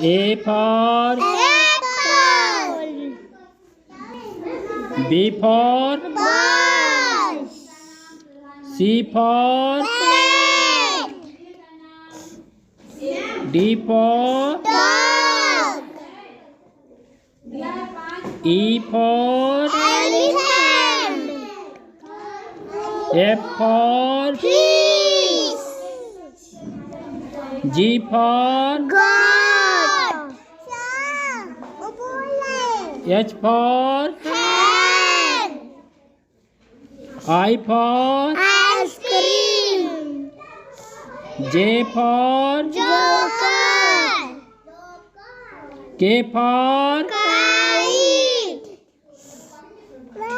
A for apple. B for Ball. C for Cat. D for Dog. E for Elephant. F for Fish. G for God. H for Hand. I for Ice cream. J for Joker. K for Kite.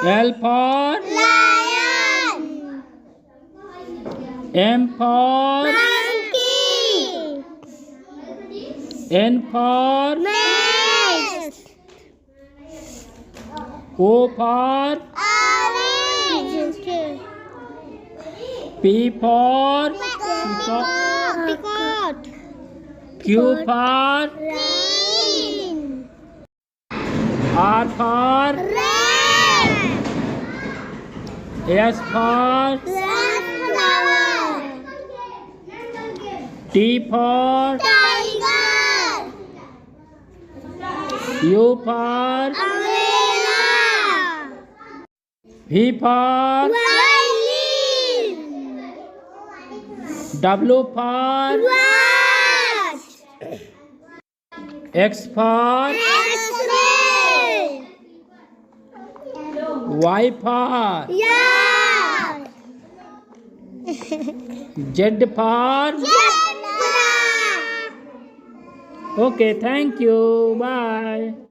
L for Lion. M for Monkey. N for Nest. O for Orange. P for Peacock. Q for Rain. R for Red. S for Sunflower. T for Tiger. U for Umbrella. V for Violin. W for Watch. X for X-ray. Y for Yak. Z for Zebra. Okay, thank you. Bye.